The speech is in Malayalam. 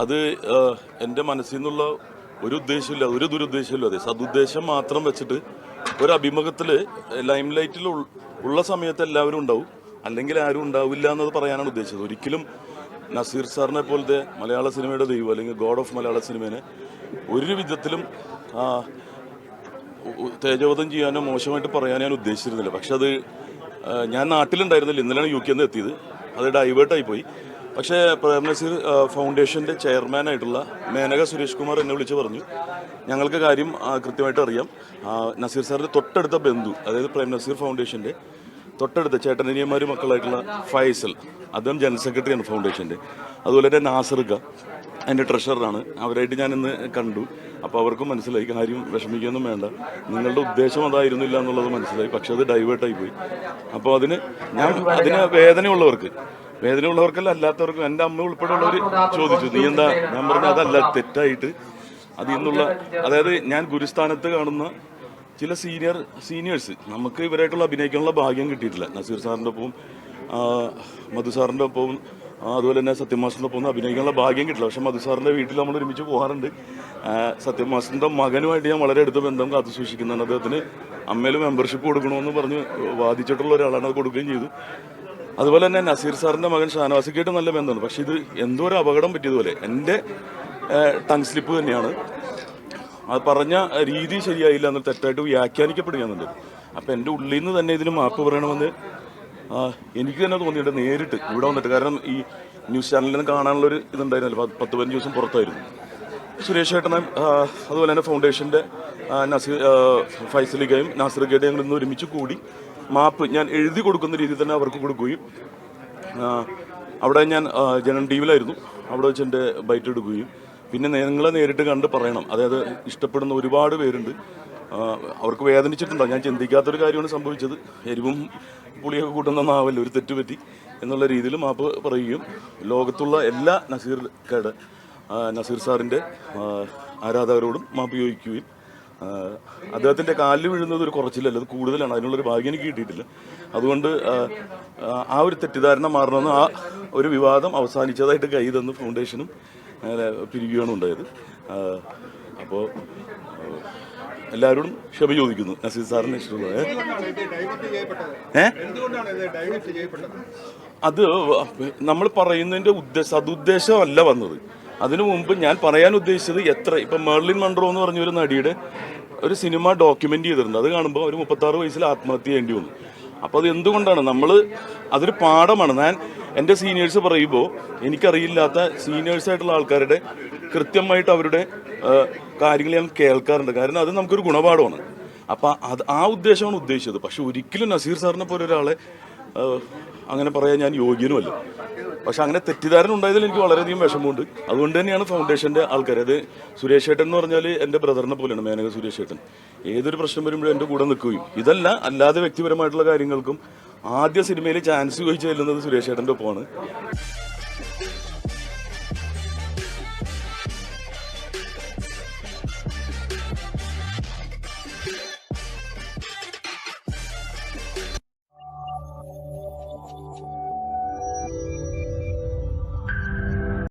അത് എൻ്റെ മനസ്സിൽ നിന്നുള്ള ഒരു ഉദ്ദേശമില്ല, ഒരു ദുരുദ്ദേശമില്ല. അതെ, സതുദ്ദേശം മാത്രം വെച്ചിട്ട് ഒരു അഭിമുഖത്തിൽ ലൈം ലൈറ്റിൽ ഉള്ള സമയത്ത് എല്ലാവരും ഉണ്ടാവും, അല്ലെങ്കിൽ ആരും ഉണ്ടാവില്ല എന്നത് പറയാനാണ് ഉദ്ദേശിച്ചത്. ഒരിക്കലും നസീർ സാറിനെ പോലത്തെ മലയാള സിനിമയുടെ ദൈവം അല്ലെങ്കിൽ ഗോഡ് ഓഫ് മലയാള സിനിമേനെ ഒരു വിധത്തിലും തേജോവധം ചെയ്യാനോ മോശമായിട്ട് പറയാനോ ഞാൻ ഉദ്ദേശിച്ചിരുന്നില്ല. പക്ഷെ അത് ഞാൻ നാട്ടിലുണ്ടായിരുന്നില്ല, ഇന്നലെയാണ് UK നിന്ന് എത്തിയത്. അത് ഡൈവേർട്ടായി പോയി. പക്ഷേ പ്രേം നസീർ ഫൗണ്ടേഷൻ്റെ ചെയർമാനായിട്ടുള്ള മേനക സുരേഷ് കുമാർ എന്നെ വിളിച്ച് പറഞ്ഞു, ഞങ്ങൾക്ക് കാര്യം കൃത്യമായിട്ട് അറിയാം. നസീർ സാറിൻ്റെ തൊട്ടടുത്ത ബന്ധു, അതായത് പ്രേം നസീർ ഫൗണ്ടേഷൻ്റെ തൊട്ടടുത്ത ചേട്ടനിയന്മാർ മക്കളായിട്ടുള്ള ഫൈസൽ, അദ്ദേഹം ജനറൽ സെക്രട്ടറിയാണ് ഫൗണ്ടേഷൻ്റെ. അതുപോലെ തന്നെ നാസർക്ക അതിൻ്റെ ട്രഷററാണ്. അവരായിട്ട് ഞാൻ ഇന്ന് കണ്ടു. അപ്പോൾ അവർക്കും മനസ്സിലായി കാര്യം വിഷമിക്കൊന്നും വേണ്ട, നിങ്ങളുടെ ഉദ്ദേശം അതായിരുന്നില്ല എന്നുള്ളത് മനസ്സിലായി. പക്ഷെ അത് ഡൈവേർട്ടായി പോയി. അപ്പോൾ അതിന് വേദനയുള്ളവർക്കല്ല, അല്ലാത്തവർക്കും എൻ്റെ അമ്മ ഉൾപ്പെടെയുള്ളവർ ചോദിച്ചു, നീ എന്താ? ഞാൻ പറഞ്ഞു അതല്ല, തെറ്റായിട്ട് അതിൽ നിന്നുള്ള, അതായത് ഞാൻ ഗുരുസ്ഥാനത്ത് കാണുന്ന ചില സീനിയേഴ്സ് നമുക്ക് ഇവരായിട്ടുള്ള അഭിനയിക്കാനുള്ള ഭാഗ്യം കിട്ടിയിട്ടില്ല. നസീർ സാറിൻ്റെ ഒപ്പവും മധു സാറിൻ്റെ ഒപ്പവും അതുപോലെ തന്നെ സത്യം മാസ്റ്ററിൻ്റെ ഒപ്പം അഭിനയിക്കാനുള്ള ഭാഗ്യം കിട്ടില്ല. പക്ഷെ മധു സാറിൻ്റെ വീട്ടിൽ നമ്മൾ ഒരുമിച്ച് പോകാറുണ്ട്. സത്യം മാസ്റ്ററിൻ്റെ മകനുമായിട്ട് ഞാൻ വളരെ അടുത്ത ബന്ധം കാത്തു സൂക്ഷിക്കുന്നതാണ്. അദ്ദേഹത്തിന് അമ്മയിൽ മെമ്പർഷിപ്പ് കൊടുക്കണമെന്ന് പറഞ്ഞ് വാദിച്ചിട്ടുള്ള ഒരാളാണ്, അത് കൊടുക്കുകയും ചെയ്തു. അതുപോലെ തന്നെ നസീർ സാറിൻ്റെ മകൻ ഷാനവാസിക്കായിട്ട് നല്ല ബന്ധമാണ്. പക്ഷെ ഇത് എന്തോ ഒരു അപകടം പറ്റിയതുപോലെ എൻ്റെ ടങ് സ്ലിപ്പ് തന്നെയാണ്. അത് പറഞ്ഞ രീതി ശരിയായില്ല എന്ന് തെറ്റായിട്ട് വ്യാഖ്യാനിക്കപ്പെടുകയാണെന്നുണ്ട്. അപ്പം എൻ്റെ ഉള്ളിൽ നിന്ന് തന്നെ ഇതിന് മാപ്പ് പറയണമെന്ന് എനിക്ക് തന്നെ തോന്നിയിട്ട് നേരിട്ട് ഇവിടെ വന്നിട്ട്. കാരണം ഈ ന്യൂസ് ചാനലിൽ നിന്ന് കാണാനുള്ളൊരു ഇതുണ്ടായിരുന്നല്ലോ, 10-15 ദിവസം പുറത്തായിരുന്നു. സുരേഷ് ചേട്ടനും അതുപോലെ തന്നെ ഫൗണ്ടേഷൻ്റെ ഫൈസലിക്കയും നാസറിക്കയും ഞങ്ങൾ ഇന്ന് ഒരുമിച്ച് കൂടി മാപ്പ് ഞാൻ എഴുതി കൊടുക്കുന്ന രീതിയിൽ തന്നെ അവർക്ക് കൊടുക്കുകയും, അവിടെ ഞാൻ ജനൻ ടീമിലായിരുന്നു, അവിടെ വെച്ച് എൻ്റെ ബൈറ്റ് എടുക്കുകയും, പിന്നെ നിങ്ങളെ നേരിട്ട് കണ്ട് പറയണം. അതായത് ഇഷ്ടപ്പെടുന്ന ഒരുപാട് പേരുണ്ട്, അവർക്ക് വേദനിച്ചിട്ടുണ്ടാവും. ഞാൻ ചിന്തിക്കാത്തൊരു കാര്യമാണ് സംഭവിച്ചത്. എരിവും പുളിയൊക്കെ കൂട്ടുന്ന നാവല്ല, ഒരു തെറ്റുപറ്റി എന്നുള്ള രീതിയിൽ മാപ്പ് പറയുകയും, ലോകത്തുള്ള എല്ലാ നസീർ സാറിൻ്റെ ആരാധകരോടും മാപ്പ് ചോദിക്കുകയും, അദ്ദേഹത്തിൻ്റെ കാലിൽ വീഴുന്നത് ഒരു കുറച്ചിലല്ല, അത് കൂടുതലാണ്. അതിനുള്ളൊരു ഭാഗ്യം എനിക്ക് കിട്ടിയിട്ടില്ല. അതുകൊണ്ട് ആ ഒരു തെറ്റിദ്ധാരണ മാറണമെന്ന് ആ ഒരു വിവാദം അവസാനിച്ചതായിട്ട് കൈ തന്ന് ഫൗണ്ടേഷനും പിരിക്കുകയാണ് ഉണ്ടായത്. അപ്പോൾ എല്ലാവരോടും ക്ഷമ ചോദിക്കുന്നു. നസീർ സാറിന് ഇഷ്ടമുള്ളത് അത് നമ്മൾ പറയുന്നതിൻ്റെ സതുദ്ദേശമല്ല വന്നത്. അതിനു മുമ്പ് ഞാൻ പറയാൻ ഉദ്ദേശിച്ചത് ഇപ്പം മെർലിൻ മൺറോ എന്ന് പറഞ്ഞൊരു നടിയുടെ ഒരു സിനിമ ഡോക്യുമെൻ്റ് ചെയ്തിട്ടുണ്ട്. അത് കാണുമ്പോൾ ഒരു 36 വയസ്സിൽ ആത്മഹത്യ ചെയ്യേണ്ടി വന്നു. അപ്പോൾ അത് എന്തുകൊണ്ടാണ് അതൊരു പാഠമാണ്. ഞാൻ എൻ്റെ സീനിയേഴ്സ് പറയുമ്പോൾ എനിക്കറിയില്ലാത്ത സീനിയേഴ്സായിട്ടുള്ള ആൾക്കാരുടെ കൃത്യമായിട്ട് അവരുടെ കാര്യങ്ങൾ ഞാൻ കേൾക്കാറുണ്ട്. കാരണം അത് നമുക്കൊരു ഗുണപാഠമാണ്. അപ്പം ആ ഉദ്ദേശമാണ് ഉദ്ദേശിച്ചത്. പക്ഷെ ഒരിക്കലും നസീർ സാറിനെ പോലെ ഒരാളെ അങ്ങനെ പറയാൻ ഞാൻ യോഗ്യനുമല്ല. പക്ഷെ അങ്ങനെ തെറ്റിദ്ധാരണ ഉണ്ടായതിൽ എനിക്ക് വളരെയധികം വിഷമമുണ്ട്. അതുകൊണ്ട് തന്നെയാണ് ഫൗണ്ടേഷൻ്റെ ആൾക്കാർ, അത് സുരേഷ് ഏട്ടൻ എന്ന് പറഞ്ഞാൽ എൻ്റെ ബ്രദറിനെ പോലെയാണ് മേനക സുരേഷ് ഏട്ടൻ. ഏതൊരു പ്രശ്നം വരുമ്പോഴും എൻ്റെ കൂടെ നിൽക്കുകയും, അല്ലാതെ വ്യക്തിപരമായിട്ടുള്ള കാര്യങ്ങൾക്കും ആദ്യ സിനിമയിൽ ചാൻസ് ചോദിച്ചു ചെല്ലുന്നത് സുരേഷ് ഏട്ടൻ്റെ ഒപ്പമാണ്.